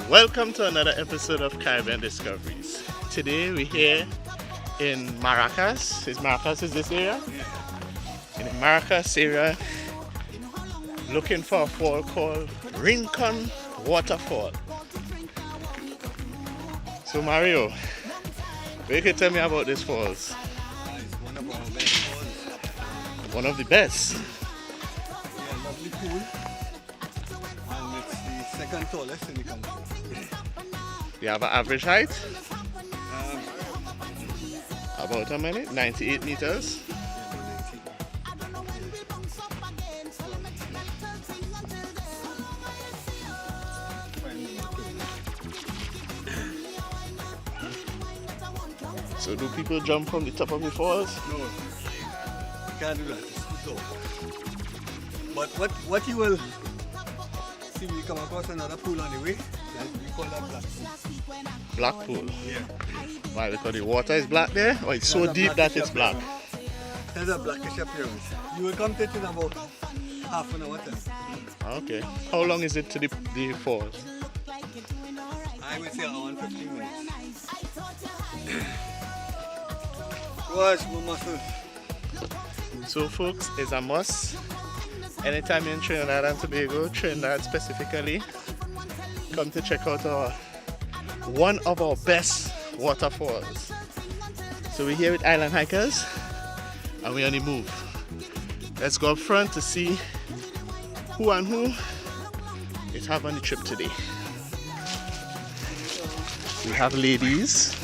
Welcome to another episode of Caribbean Discoveries. Today we're here in Maracas. Maracas is this area? In the Maracas area, looking for a fall called Rincon Waterfall. So Mario, what you can tell me about this falls? It's one of our best falls. One of the best. Yeah, lovely pool. And it's the second tallest in the country. You have an average height? Um, About how many? 98 meters. So do people jump from the top of the falls? No, you can't do that. It's too tall. But what you will see when you come across another pool on the way, we call that black pool. Black pool. Yeah. Why? Because the water is black there? Or it's so There's a deep that blackish it's black? appearance. There's a blackish appearance. You will come to it in about half an hour time. Okay. How long is it to the falls? I would say around 15 minutes. Wash my muscles. So folks, it's a must. Anytime you're in Trinidad and Tobago, Trinidad specifically, come to check out one of our best waterfalls. So we're here with Island Hikers and we're on the move. Let's go up front to see who and who is having the trip today. We have ladies.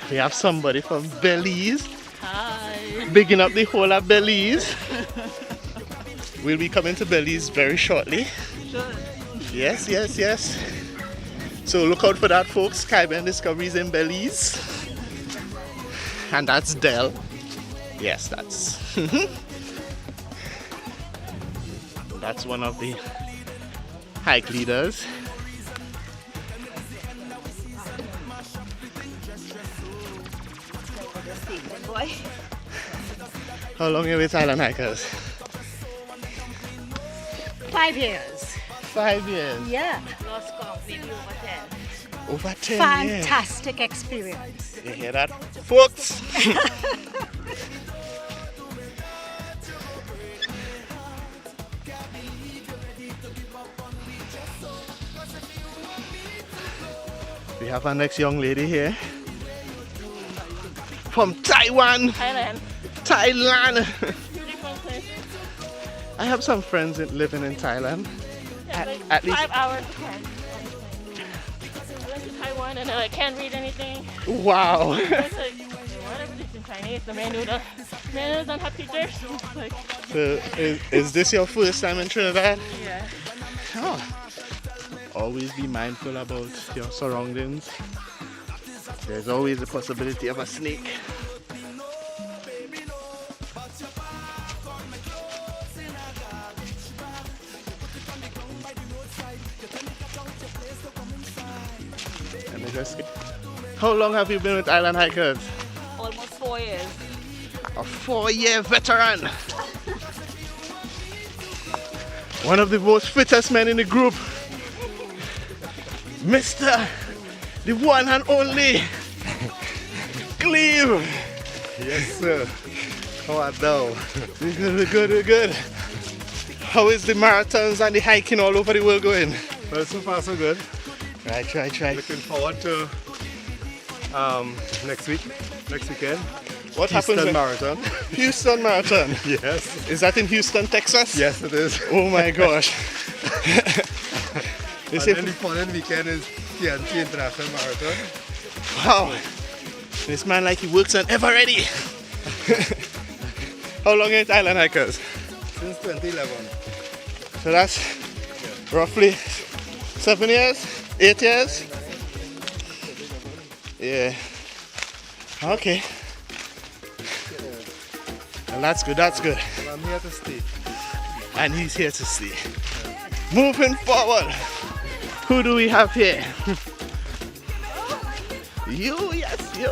We have somebody from Belize. Hi. Bigging up the whole of Belize. We'll be coming to Belize very shortly. Sure. Yes, yes, yes. So look out for that, folks. Caribbean Discoveries in Belize. And that's Del. Yes, that's that's one of the hike leaders. Boy. How long are you with Island Hikers? 5 years. 5 years. Yeah. Lost count, maybe over 10. Over 10 years. Fantastic experience. You hear that, folks? We have our next young lady here from Taiwan. Thailand. Thailand. Different places. I have some friends living in Thailand. Yeah, like At least 5 hours to Thailand. I went to Taiwan and I can't read anything. wow. It's like, whatever this in Chinese, the menu don't have pictures. It's like, So is this your first time in Trinidad? yeah. Oh. Always be mindful about your surroundings. There's always the possibility of a snake. Let me just How long have you been with Island Hikers? Almost 4 years. A 4-year veteran. One of the most fittest men in the group. Mr. The one and only Cleve. Yes, sir. How are thou? We're good, we're good, we're good. How is the marathons and the hiking all over the world going? Well, so far so good. Right. Looking forward to next weekend. What Houston happens when Marathon. Houston Marathon? Yes. Is that in Houston, Texas? Yes, it is. Oh my gosh. They And say, then the following weekend is TNT International Marathon. wow, this man like he works on ever ready. How long is Island Hikers? Since 2011. So that's roughly 7 years, 8 years. Yeah. Okay. Well, that's good, that's good. Well, I'm here to stay. And he's here to stay. Moving forward. Who do we have here? You, yes, you.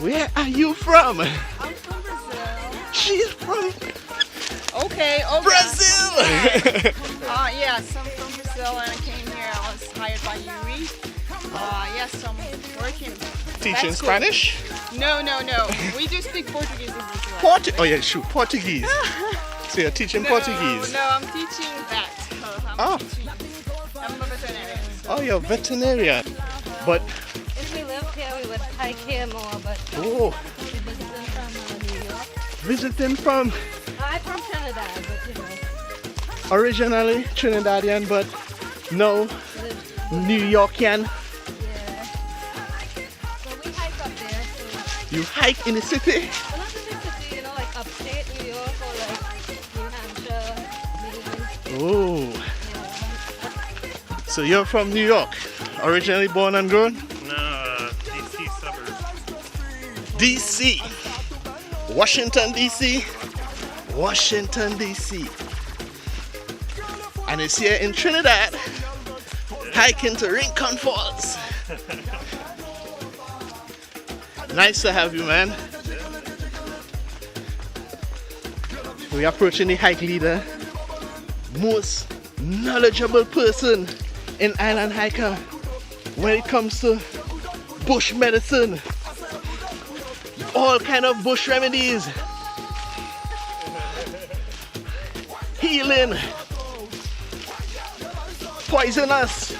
Where are you from? I'm from Brazil. She's from Okay, Brazil. Yes, I'm from Brazil and I came here hired by Yuri. Yes, I'm working. Teaching That's cool. Spanish? No. We do speak Portuguese as well. Oh yeah, shoot, Portuguese. So you're teaching Portuguese? No, I'm teaching that. I'm a veterinarian. Oh, you're a veterinarian. But, If we lived here, we would hike here more, but oh, we visiting from New York. visiting from I'm from Trinidad, but you know. originally Trinidadian, but no, New Yorkian. Yeah. So we hike up there. So, You hike in the city? well, not the big city, you know, like upstate New York or like New Hampshire, Maine. Oh, Yeah. so you're from New York, originally born and grown? No, DC suburbs. DC, Washington DC, Washington DC. And it's here in Trinidad, hiking to Rincon Falls. Nice to have you, man. We're approaching the hike leader, most knowledgeable person in island hiker when it comes to bush medicine, all kind of bush remedies, healing, poisonous,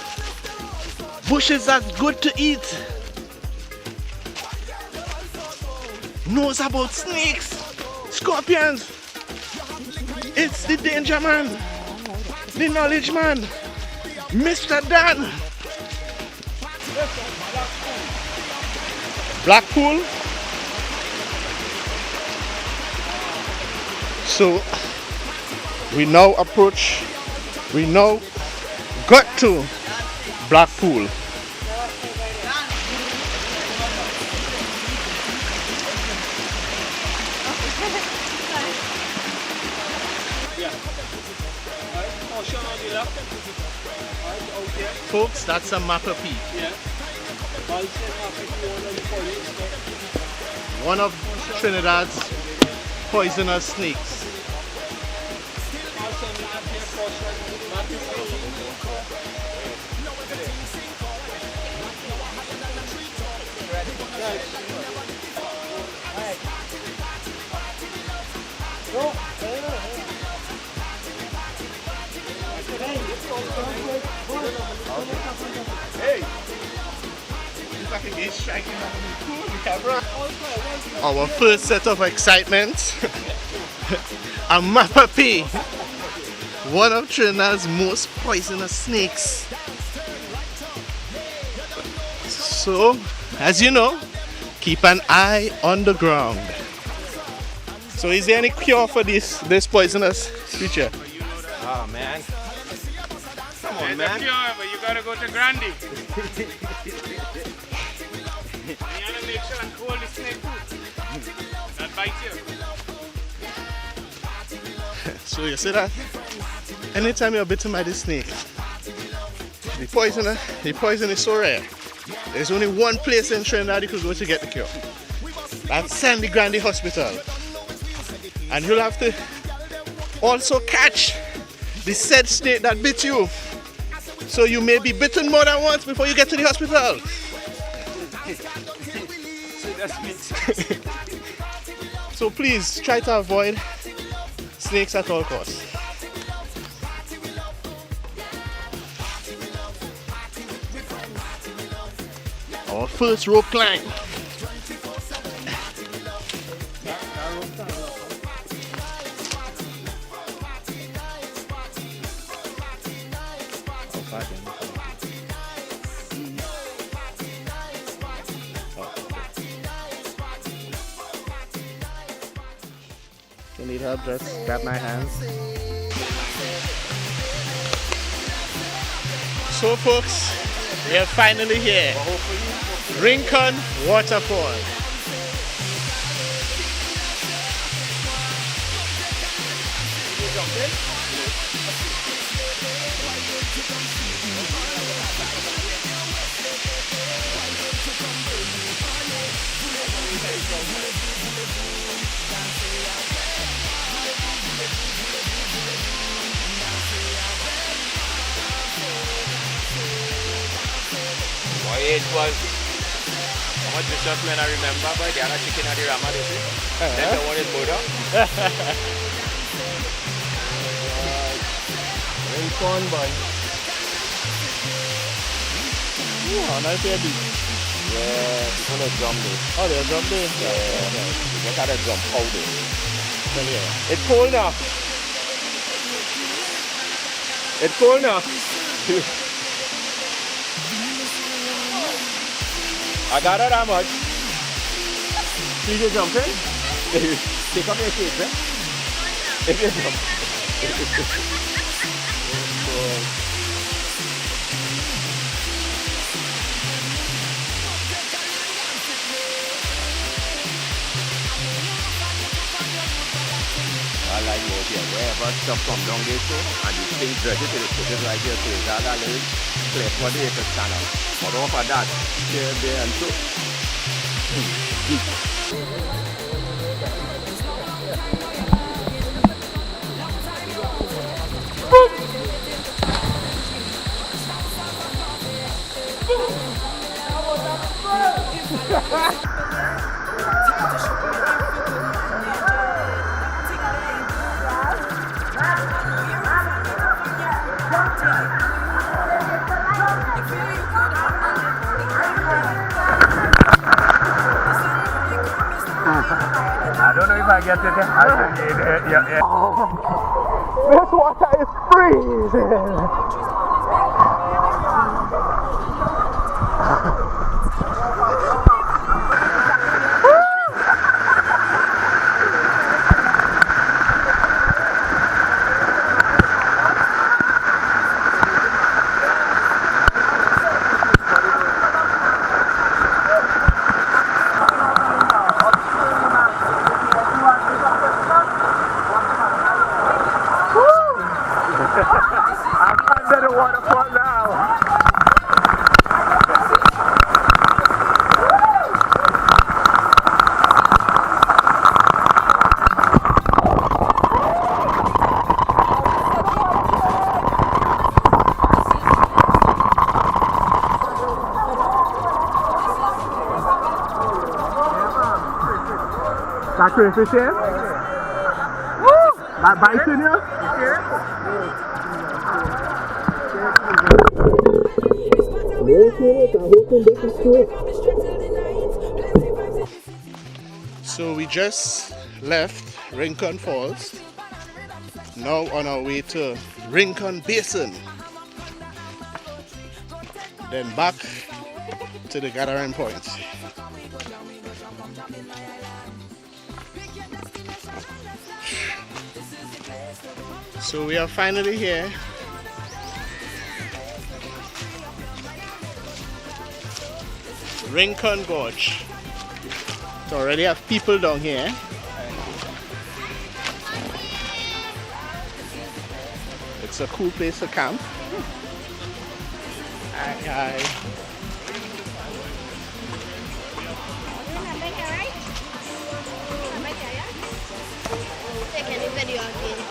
bushes that's good to eat, knows about snakes, scorpions. It's the danger man, the knowledge man, Mr. Dan. Blackpool. So we now got to Blackpool. Folks, that's a Mappa Peak. One of Trinidad's poisonous snakes. Our first set of excitement, a Mappa Peak, one of Trinidad's most poisonous snakes. So, as you know, keep an eye on the ground. So is there any cure for this poisonous creature? Oh man. Come on, There's man. a cure, but you gotta go to Grandy. You gotta make sure and hold the snake too. Not bite you. So you see that? Anytime you're bitten by this snake, the poison is so rare. There's only one place in Trinidad you could go to get the cure. That's Sandy Grande Hospital. And you'll have to also catch the said snake that bit you. So you may be bitten more than once before you get to the hospital. So please try to avoid snakes at all costs. Our first rope climb. You need help, just grab my hands. So folks, we are finally here. Rincon Waterfall. age was, how much businessmen I remember, but they are not chicken at the Rama, they say. Then the one is murder. Rincon bun. Ooh, nice here beach. Yeah, people are drum there. Oh, they're drum there? Yeah. You get out of drum powder. Well, yeah. It's cold now. It's cold now. I got it how much? See you jumping? Take up your case, eh? If you jump. I like more here. Wherever stuff come down there too, and the thing dirty to the put it right here too. That little place for the to stand up. But over that, there and so. I don't know if I get it. Yeah. This water is freezing. I'm under the waterfall now. That crayfish here? Woo! That bison here? So we just left Rincon Falls, now on our way to Rincon Basin, then back to the gathering point. So we are finally here. Rincon Gorge. So already have people down here. It's a cool place to camp. Hi. Take any video again.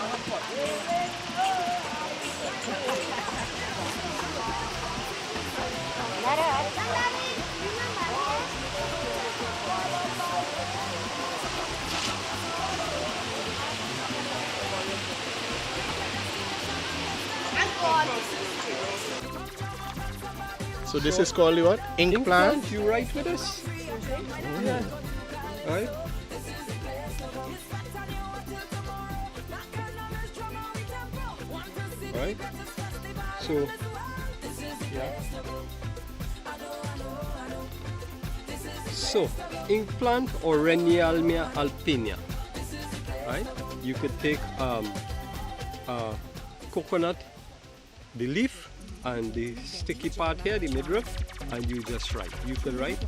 So this is called the what? Ink plant? You right with us? Yeah. Right? Right? So, yeah. So, ink plant or Renialmia alpina. Right? You could take coconut, the leaf, and the sticky part here, the midrib, and you just write. You can write,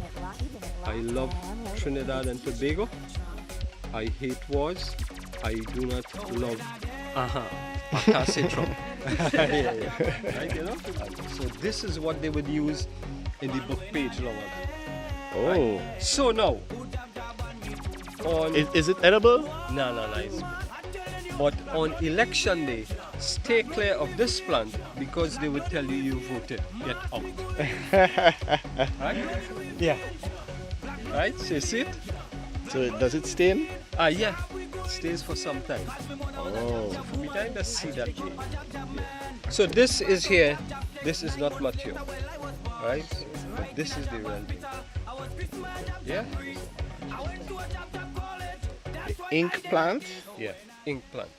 I love Trinidad and Tobago. I hate wars. I do not love Citron. Yeah. Right, you know? So this is what they would use in the book page, Lord. Oh. Right? So now, on Is it edible? no, it's But on election day, stay clear of this plant because they will tell you you voted. Get out. Right? Yeah. Right? So you see it? So does it stain? Yeah. It stays for some time. Oh. For me, I just see that way. So this is here. This is not mature. Right? But this is the real thing. Yeah? Ink plant. Yeah. Ink plant.